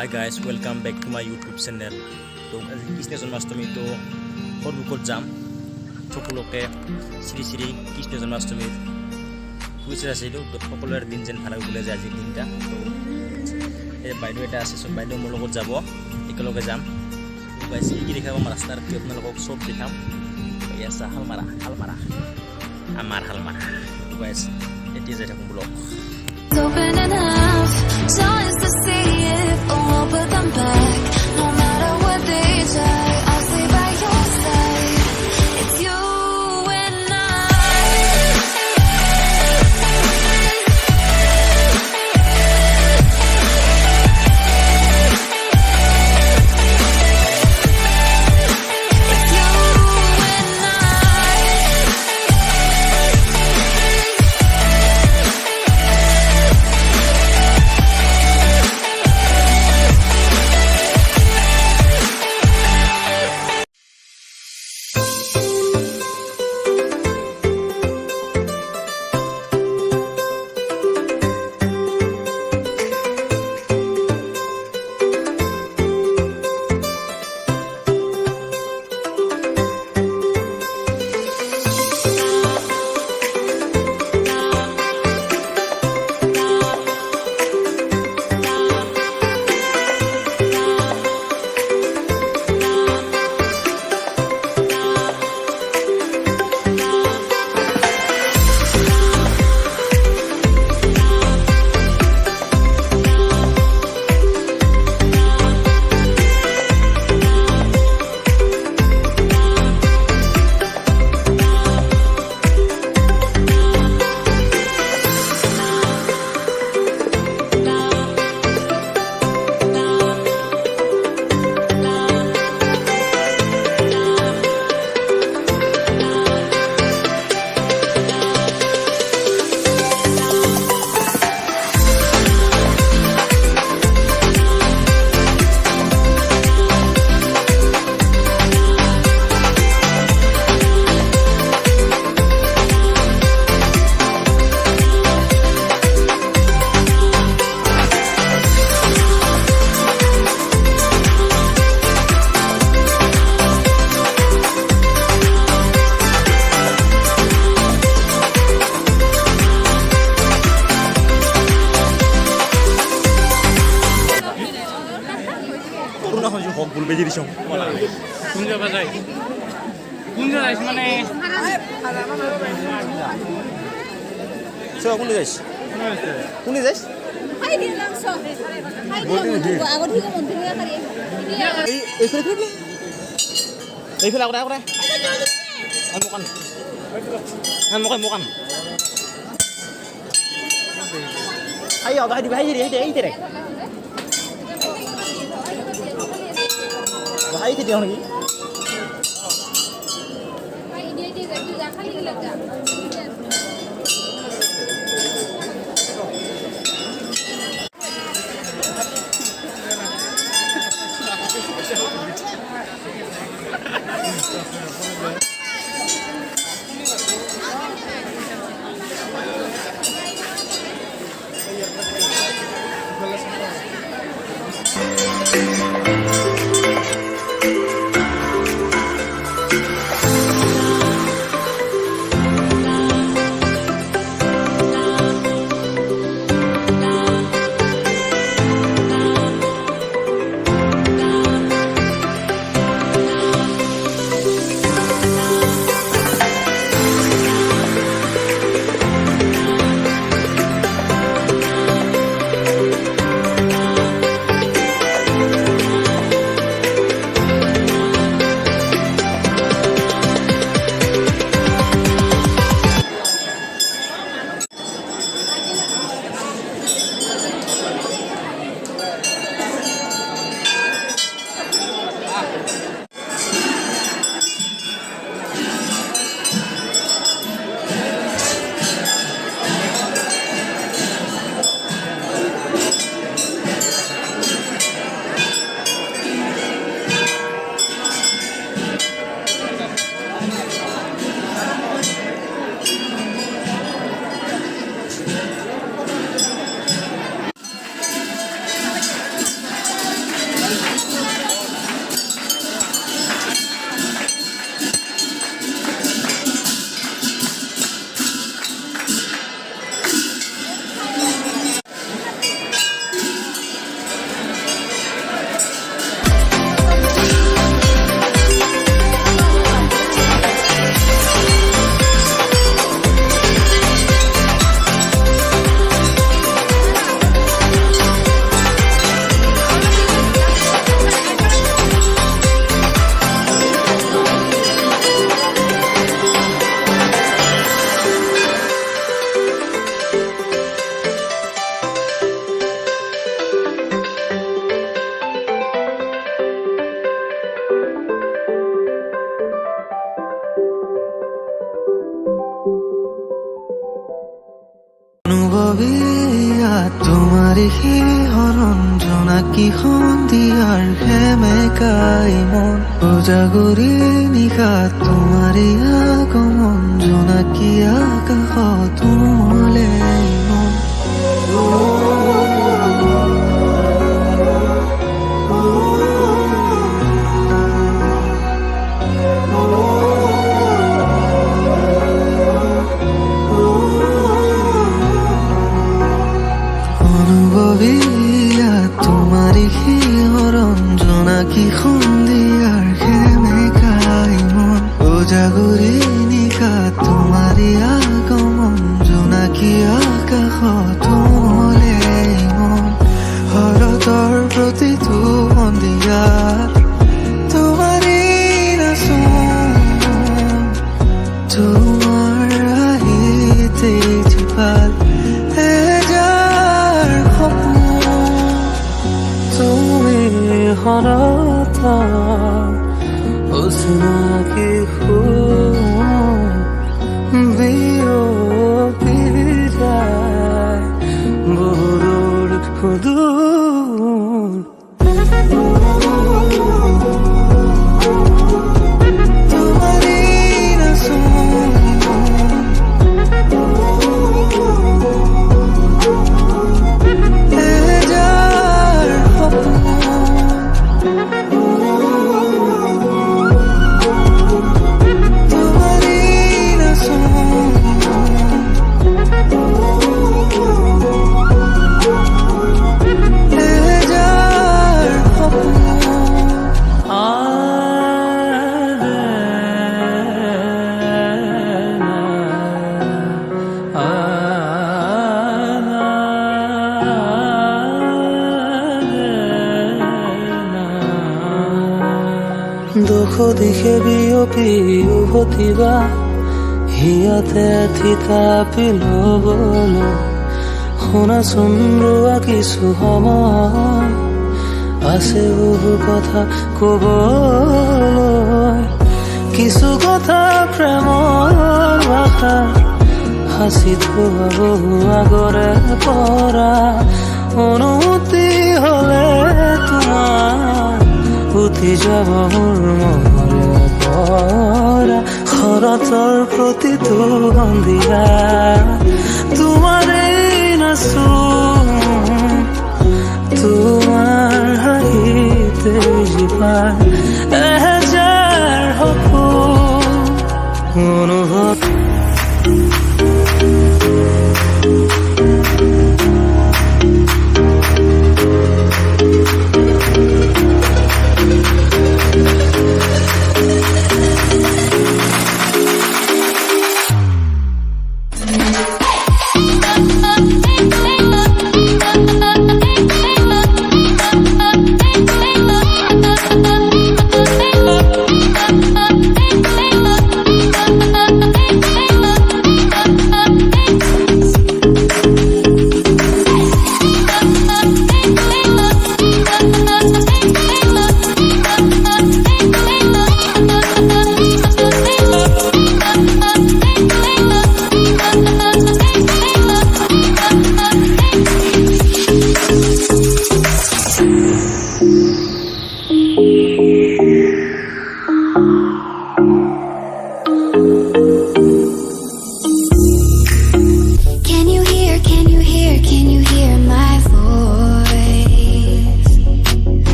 Hi guys, welcome back to my YouTube channel. তো আজি কৃষ্ণ জন্মাষ্টমী তো সৰ্বুকত যাম সকলোকে শ্ৰী শ্ৰী কৃষ্ণ জন্মাষ্টমীৰ শুভেচ্ছা আছিলোঁ। তো সকলোৰে দিন যেন ভাল হ'বলৈ যায় আজিৰ দিনটা। তো এই বাইদেউ এটা আছে, চব বাইদেউ মোৰ লগত যাব, একেলগে যাম। তো গাইছ কি দেখাব আমাৰ ৰাস্তাৰ কি আপোনালোকক চব দেখাম। এয়া হালমাৰা আমাৰ হালমাৰা। তো গাইছ এতিয়া যাই থাকোঁ blog. Open enough, just to see it all, put them back. No matter what they say, I'll stay by your side. It's you and বেজি দিছোঁ কোন জায়গা যায় মানে কোনে যাইছ কোনে যাইছ এইফালে আগতে মোকান দিবি Hai thì điều này. অনুভৱী তোমাৰে হৰণ জোনাকী সন্ধিয়াৰ সেমেকাই মন উজাগৰি নিশা তোমাৰে আগমন জোনাকী আকাশত উমলে মন অনুভৱী তোমাৰে হৰণ জোনাকী সন্ধিয়াৰ সেমেকাই মন উজাগৰি নিশা তোমাৰে আগমন জোনাকী আকাশত উমলে মন শৰতৰ প্ৰতিটো সন্ধিয়া তোমাৰে নাচোন তোমাৰ আহিতে জীপাল হৰতা অচিনাকি বিয়পি যায় বহুদূৰ সুদূৰ তোমাৰে নাচোন এজাৰ সপোন দুখ দিশে বিয়পি উভতিবা হিয়াতে থিতাপি ল'বলৈ শুনাচোন ৰোৱা কিছু সময় আছে বহু কথা ক'বলৈ কিছু কথা প্ৰেমৰ ভাষা সাঁচি থোৱা বহু আগৰে পৰা অনুমতি হ'লে তোমাৰ উঠি যাব মোৰ মনৰে পৰা শৰতৰ প্ৰতিটো সন্ধিয়া তোমাৰে নাচোন তোমাৰ হাঁহিতে জীপাল এহেজাৰ সপোন অনুভৱ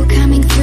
coming through